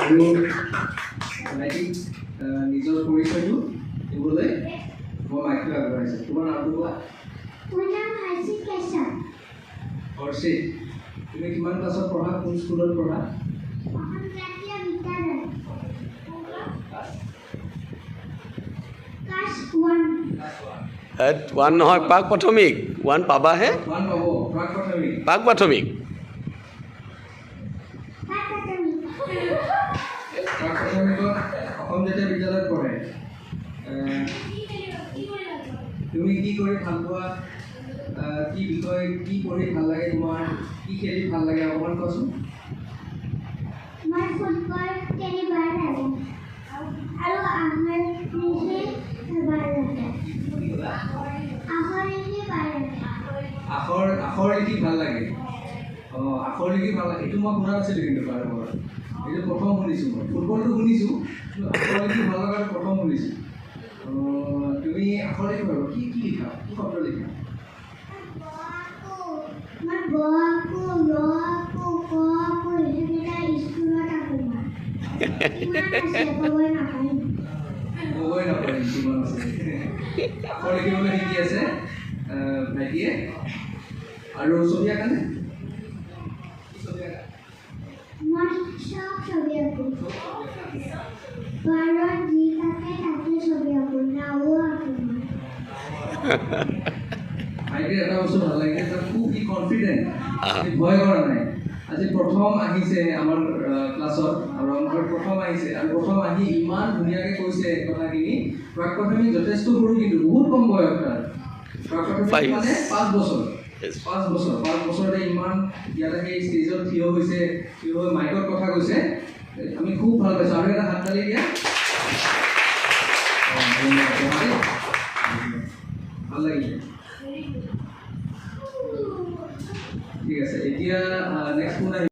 আৰু ভাইটিক নিজৰ পৰিচয়টো দিবলৈ মই মাইকটো আগবঢ়াইছোঁ। তোমাৰ নামটো কোৱা? মোৰ নাম হৰ্ষিত কেশৱ। হৰ্ষিত, তুমি কিমান ক্লাছত পঢ়া? কোন স্কুলত পঢ়া? অসম জাতীয় বিদ্যালয় ক্লাছ 1। 1 নহয়, প্ৰাক প্ৰাথমিক। 1 পাবাহে। 1 পাব, প্ৰাক প্ৰাথমিক। প্ৰাক প্ৰাথমিক। প্ৰাক প্ৰাথমিকত অসম জাতীয় বিদ্যালয়ত পঢ়ে। তুমি কি কৰি ভাল পোৱা? কি বিষয়, কি পঢ়ি ভাল লাগে তোমাৰ? কি খেলি ভাল লাগে অকণমান কোৱাচোন। মই ফুটবল খেলি ভাল লাগে আৰু আহৰ লিখি ভাল লাগে। আখৰ লিখি ভাল লাগে। আখৰ লিখি ভাল লাগে, এইটো মই শুনা নাছিলোঁ কিন্তু তাৰ পৰা। এইটো প্ৰথম শুনিছোঁ মই। ফুটবলটো শুনিছোঁ, কিন্তু আখৰ লিখি ভাল লগাটো প্ৰথম শুনিছোঁ। তুমি আখৰ লিখি পাবা, কি কি লিখা? কি শব্দ লিখা? মই ব আকো, ৰ আকো, ক আকো এইকেইটা স্কুলত আকো মই। কিমান আছে ক'বই নাপাৰিম। ক'বই নাপাৰিম কিমান আছে। আখৰ লিখিবলৈ শিকি আছে ভাইটিয়ে। আৰু ছবি আঁকানে? ছবি আঁকা? মই চব ছবি আঁকো। পাৰত যি থাকে তাতে ছবি আঁকো, নাও আঁকো মই। ভাইটিৰ এটা বস্তু ভাল লাগে, খুব কনফিডেণ্ট, ভয় কৰা নাই। আজি প্ৰথম আহিছে আমাৰ ক্লাছত, আৰু আমাৰ প্ৰথম আহিছে, আৰু প্ৰথম আহি ইমান ধুনীয়াকৈ কৈছে কথাখিনি। প্ৰাক প্ৰাথমিক যথেষ্ট সৰু, কিন্তু বহুত কম বয়স তাৰ। প্ৰাক প্ৰাথমিক মানে 5 বছৰ। 5 বছৰতে ইমান ইয়াতে সেই ষ্টেজত থিয় হৈছে, থিয় হৈ মাইকত কথা কৈছে। আমি খুব ভাল পাইছোঁ। আৰু এটা হাত তালি দিয়া। ভাল লাগিলে। ঠিক আছে, এতিয়া নেক্সট কোন আহিব?